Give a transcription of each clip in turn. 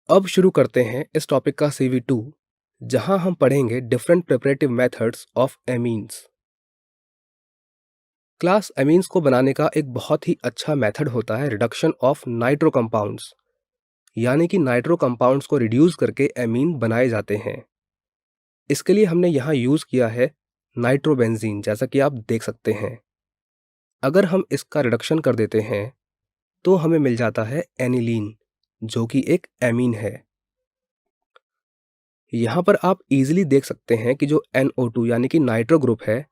अब शुरू करते हैं इस टॉपिक का CV2, जहां हम पढ़ेंगे different preparative methods of amines. Class amines को बनाने का एक बहुत ही अच्छा मेथड होता है रिडक्शन ऑफ नाइट्रो कंपाउंड्स, यानी कि नाइट्रो कंपाउंड्स को रिड्यूस करके एमीन बनाए जाते हैं। इसके लिए हमने यहाँ यूज किया है नाइट्रोबेंजीन, जैसा कि आप देख सकते हैं। अगर हम इसका रिडक्शन कर देते हैं तो हमें मिल जाता है एनिलीन, जो कि एक एमीन है। यहाँ पर आप इजीली देख सकते हैं कि जो NO2 यानी कि नाइट्रो ग्रुप है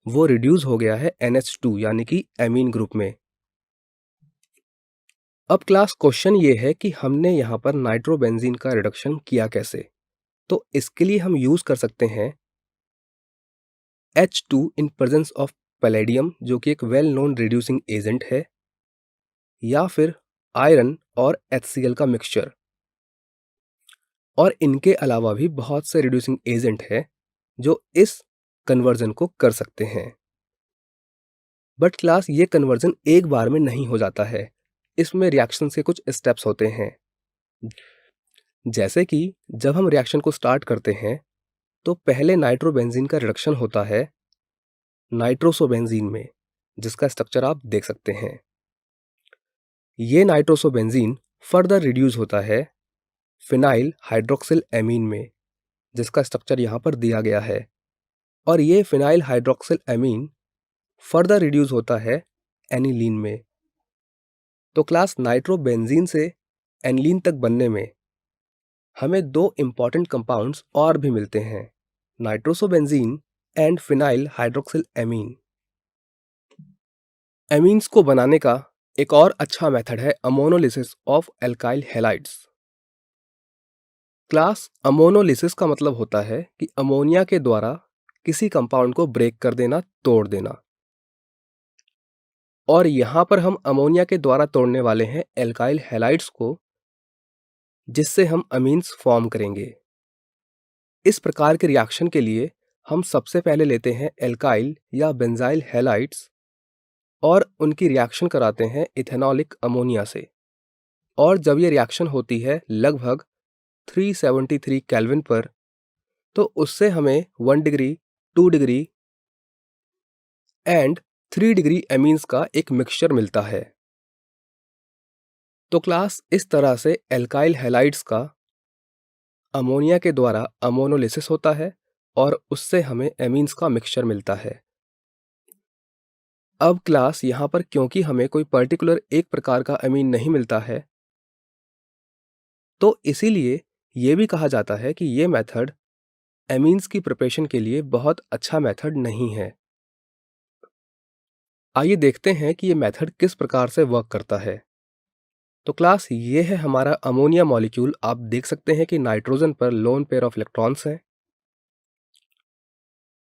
वो रिड्यूस हो गया है NH2 यानी कि एमीन ग्रुप में। अब क्लास क्वेश्चन ये है कि हमने यहाँ पर नाइट्रोबेंजीन का रिडक्शन किया कैसे। तो इसके लिए हम यूज कर सकते हैं H2 in presence of palladium, जो कि एक वेल नोन रिड्यूसिंग एजेंट है, या फिर आयरन और HCl का मिक्सचर। और इनके अलावा भी बहुत से रिड्यूसिंग एजेंट है जो इस कन्वर्जन को कर सकते हैं। बट क्लास ये कन्वर्जन एक बार में नहीं हो जाता है, इसमें रिएक्शन के कुछ स्टेप्स होते हैं। जैसे कि जब हम रिएक्शन को स्टार्ट करते हैं तो पहले नाइट्रोबेंजीन का रिडक्शन होता है नाइट्रोसोबेंजीन में, जिसका स्ट्रक्चर आप देख सकते हैं। ये नाइट्रोसोबेंजीन फर्दर रिड्यूस होता है फिनाइल हाइड्रोक्सिल एमीन में, जिसका स्ट्रक्चर यहाँ पर दिया गया है। और ये phenyl hydroxyl amine further reduce होता है एनिलीन में। तो क्लास नाइट्रोबेंजीन से एनिलीन तक बनने में हमें दो इंपॉर्टेंट कंपाउंड्स और भी मिलते हैं, nitrosobenzene and phenyl hydroxyl amine. Amines को बनाने का एक और अच्छा मेथड है ammonolysis of alkyl halides. Class ammonolysis का मतलब होता है कि अमोनिया के द्वारा किसी कंपाउंड को ब्रेक कर देना, तोड़ देना। और यहाँ पर हम अमोनिया के द्वारा तोड़ने वाले हैं एल्काइल हैलाइड्स को, जिससे हम अमीन्स फॉर्म करेंगे। इस प्रकार के रिएक्शन के लिए हम सबसे पहले लेते हैं एल्काइल या बेंजाइल हैलाइड्स और उनकी रिएक्शन कराते हैं इथेनॉलिक अमोनिया से। और जब ये रिएक्शन होती है लगभग 373 केल्विन पर, तो उससे हमें 1 degree, 2 degree and 3 degree amines का एक मिक्सचर मिलता है। तो क्लास इस तरह से एल्काइल हैलाइड्स का अमोनिया के द्वारा अमोनोलिसिस होता है और उससे हमें एमीन्स का मिक्सचर मिलता है। अब क्लास यहाँ पर क्योंकि हमें कोई पर्टिकुलर एक प्रकार का एमीन नहीं मिलता है, तो इसीलिए ये भी कहा जाता है कि ये मेथड एमीन्स की प्रिपरेशन के लिए बहुत अच्छा मेथड नहीं है। आइए देखते हैं कि ये मेथड किस प्रकार से वर्क करता है। तो क्लास ये है हमारा अमोनिया मॉलिक्यूल। आप देख सकते हैं कि नाइट्रोजन पर लोन पेयर ऑफ इलेक्ट्रॉन्स हैं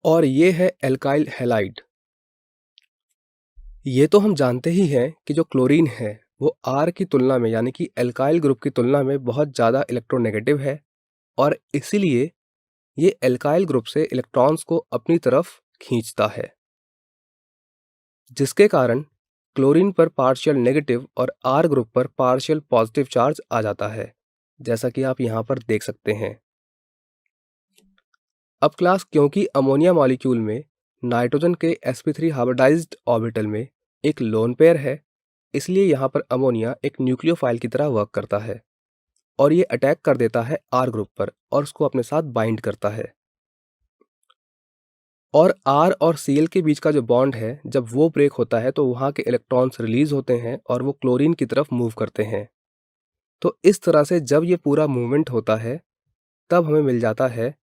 और ये है एल्काइल हैलाइड। ये तो हम जानते ही हैं कि जो क्लोरीन है वो R की तुलना में, यानी कि एल्काइल ग्रुप की तुलना में बहुत ज़्यादा इलेक्ट्रोनेगेटिव है और इसीलिए ये एल्काइल ग्रुप से इलेक्ट्रॉन्स को अपनी तरफ खींचता है, जिसके कारण क्लोरीन पर पार्शियल नेगेटिव और R ग्रुप पर पार्शियल पॉजिटिव चार्ज आ जाता है, जैसा कि आप यहाँ पर देख सकते हैं। अब क्लास क्योंकि अमोनिया मॉलिक्यूल में नाइट्रोजन के sp3 हाइब्रिडाइज्ड ऑर्बिटल में एक लोन पेयर है, इसलिए यहाँ पर अमोनिया एक न्यूक्लियोफाइल की तरह वर्क करता है और ये अटैक कर देता है R ग्रुप पर और उसको अपने साथ बाइंड करता है। और R और Cl के बीच का जो बॉन्ड है, जब वो ब्रेक होता है तो वहाँ के इलेक्ट्रॉन्स रिलीज होते हैं और वो क्लोरीन की तरफ मूव करते हैं। तो इस तरह से जब ये पूरा मूवमेंट होता है तब हमें मिल जाता है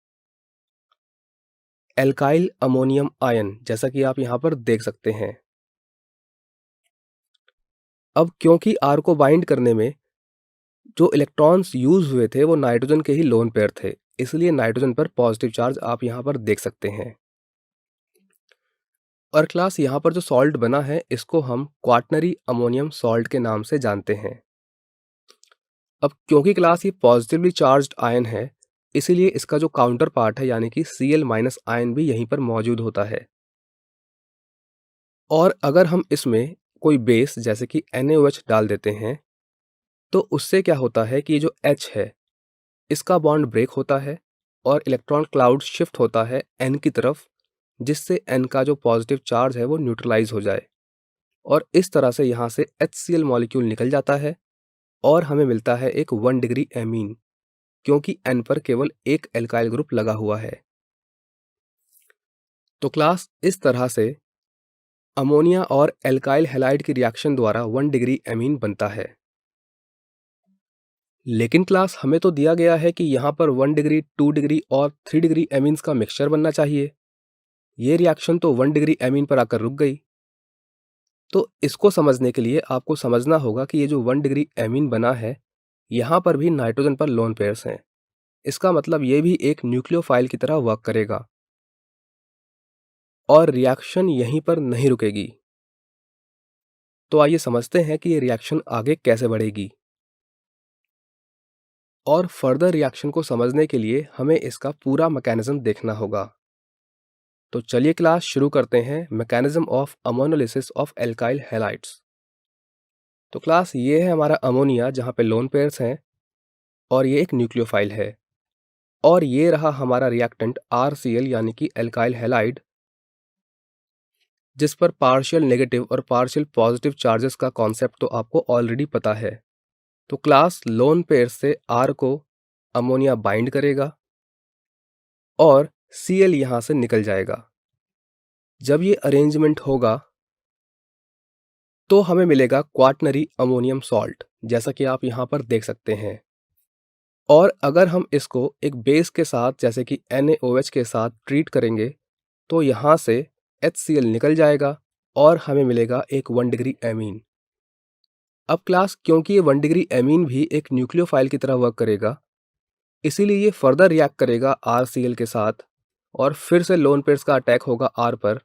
एल्काइल अमोनियम आयन, जैसा कि आप यहाँ पर देख सकते हैं। अब क्योंकि R को बाइंड करने में जो इलेक्ट्रॉन्स यूज हुए थे वो नाइट्रोजन के ही लोन पेयर थे, इसलिए नाइट्रोजन पर पॉजिटिव चार्ज आप यहाँ पर देख सकते हैं। और क्लास यहाँ पर जो सॉल्ट बना है इसको हम क्वाटनरी अमोनियम सॉल्ट के नाम से जानते हैं। अब क्योंकि क्लास ये पॉजिटिवली चार्ज्ड आयन है, इसीलिए इसका जो काउंटर पार्ट है यानी कि Cl- आयन भी यहीं पर मौजूद होता है। और अगर हम इसमें कोई बेस जैसे कि NaOH डाल देते हैं तो उससे क्या होता है कि ये जो H है इसका बॉन्ड ब्रेक होता है और इलेक्ट्रॉन क्लाउड शिफ्ट होता है N की तरफ, जिससे N का जो पॉजिटिव चार्ज है वो न्यूट्रलाइज हो जाए और इस तरह से यहाँ से HCl मॉलिक्यूल निकल जाता है और हमें मिलता है एक 1 डिग्री एमीन, क्योंकि N पर केवल एक एल्काइल ग्रुप लगा हुआ है। तो क्लास इस तरह से अमोनिया और एल्काइल हैलाइड की रिएक्शन द्वारा 1 डिग्री एमीन बनता है। लेकिन क्लास हमें तो दिया गया है कि यहाँ पर 1 डिग्री, 2 डिग्री और 3 डिग्री एमीन्स का मिक्सचर बनना चाहिए। ये रिएक्शन तो 1 डिग्री एमीन पर आकर रुक गई। तो इसको समझने के लिए आपको समझना होगा कि ये जो 1 डिग्री एमीन बना है, यहाँ पर भी नाइट्रोजन पर लोन पेयर्स हैं। इसका मतलब ये भी एक न्यूक्लियोफाइल की तरह वर्क करेगा और रिएक्शन यहीं पर नहीं रुकेगी। तो आइए समझते हैं कि ये रिएक्शन आगे कैसे बढ़ेगी। और फर्दर रिएक्शन को समझने के लिए हमें इसका पूरा मैकेनिज्म देखना होगा। तो चलिए क्लास शुरू करते हैं mechanism of ammonolysis of alkyl halides. तो क्लास ये है हमारा अमोनिया जहाँ पे लोन पेयर्स हैं और ये एक न्यूक्लियोफाइल है, और ये रहा हमारा रिएक्टेंट RCl यानी कि एल्काइल हैलाइड, जिस पर पार्शियल नेगेटिव और पार्शियल पॉजिटिव चार्जेस का कॉन्सेप्ट तो आपको ऑलरेडी पता है। तो क्लास लोन पेयर से R को अमोनिया बाइंड करेगा और Cl यहाँ से निकल जाएगा। जब ये अरेंजमेंट होगा तो हमें मिलेगा क्वाटनरी अमोनियम सॉल्ट, जैसा कि आप यहाँ पर देख सकते हैं। और अगर हम इसको एक बेस के साथ जैसे कि NaOH के साथ ट्रीट करेंगे तो यहाँ से HCl निकल जाएगा और हमें मिलेगा एक 1 डिग्री एमीन। अब क्लास क्योंकि ये 1 डिग्री एमीन भी एक न्यूक्लियोफाइल की तरह वर्क करेगा, इसीलिए ये फर्दर रिएक्ट करेगा RCl के साथ और फिर से लोन पेयर्स का अटैक होगा R पर,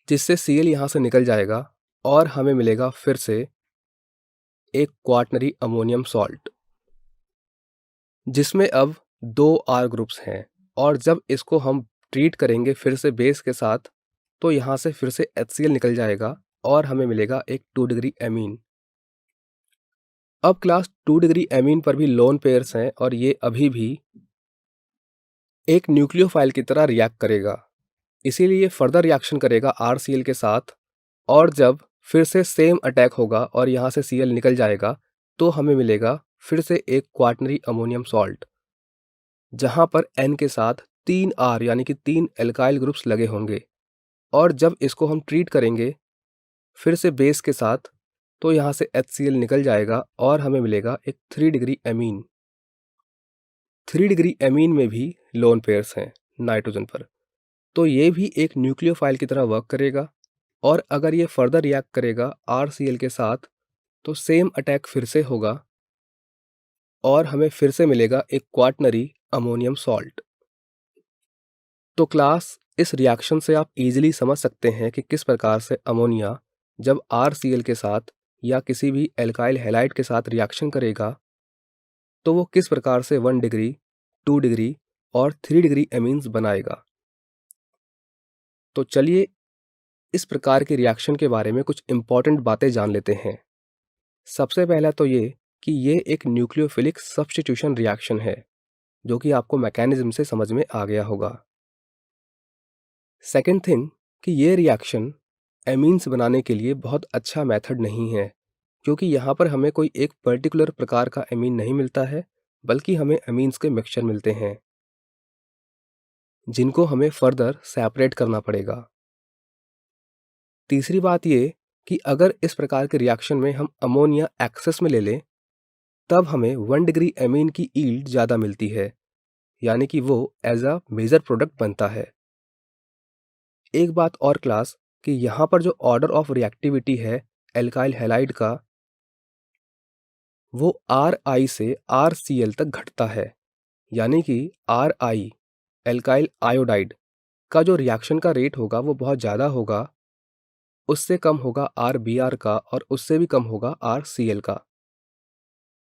जिससे Cl यहाँ से निकल जाएगा और हमें मिलेगा फिर से एक क्वाटनरी अमोनियम सॉल्ट, जिसमें अब 2 R ग्रुप्स हैं। और जब इसको हम ट्रीट करेंगे फिर से बेस के साथ तो यहाँ से फिर से HCl निकल जाएगा और हमें मिलेगा एक 2 डिग्री एमीन। अब क्लास 2 डिग्री एमीन पर भी लोन पेयर्स हैं और ये अभी भी एक न्यूक्लियोफाइल की तरह रिएक्ट करेगा, इसीलिए फर्दर रिएक्शन करेगा RCl के साथ। और जब फिर से सेम अटैक होगा और यहाँ से Cl निकल जाएगा तो हमें मिलेगा फिर से एक क्वाटनरी अमोनियम सॉल्ट, जहाँ पर N के साथ 3 R यानी कि 3 एल्काइल ग्रुप्स लगे होंगे। और जब इसको हम ट्रीट करेंगे फिर से बेस के साथ तो यहाँ से HCl निकल जाएगा और हमें मिलेगा एक 3 डिग्री एमीन। 3 डिग्री एमीन में भी लोन पेयर्स हैं नाइट्रोजन पर, तो ये भी एक न्यूक्लियोफाइल की तरह वर्क करेगा। और अगर ये फर्दर रिएक्ट करेगा RCl के साथ तो सेम अटैक फिर से होगा और हमें फिर से मिलेगा एक क्वाटनरी अमोनियम सॉल्ट। तो क्लास इस रिएक्शन से आप इजीली समझ सकते हैं कि किस प्रकार से अमोनिया जब RCl के साथ या किसी भी एल्काइल हैलाइड के साथ रिएक्शन करेगा तो वो किस प्रकार से 1 डिग्री, 2 डिग्री और 3 डिग्री एमीन्स बनाएगा। तो चलिए इस प्रकार के रिएक्शन के बारे में कुछ इंपॉर्टेंट बातें जान लेते हैं। सबसे पहला तो ये कि ये एक न्यूक्लियोफिलिक सब्स्टिट्यूशन रिएक्शन है, जो कि आपको मैकेनिज्म से समझ में आ गया होगा। सेकेंड थिंग कि ये रिएक्शन एमीन्स बनाने के लिए बहुत अच्छा मेथड नहीं है, क्योंकि यहाँ पर हमें कोई एक पर्टिकुलर प्रकार का एमीन नहीं मिलता है, बल्कि हमें एमीन्स के मिक्सचर मिलते हैं जिनको हमें फर्दर सेपरेट करना पड़ेगा। तीसरी बात ये कि अगर इस प्रकार के रिएक्शन में हम अमोनिया एक्सेस में ले लें तब हमें 1 डिग्री एमीन की यील्ड ज़्यादा मिलती है, यानी कि वो एज अ मेजर प्रोडक्ट बनता है। एक बात और क्लास कि यहाँ पर जो ऑर्डर ऑफ रिएक्टिविटी है एल्काइल हैलाइड का, वो Ri से RCl तक घटता है, यानी कि Ri एल्काइल आयोडाइड का जो रिएक्शन का रेट होगा वो बहुत ज़्यादा होगा, उससे कम होगा RBr का और उससे भी कम होगा RCl का।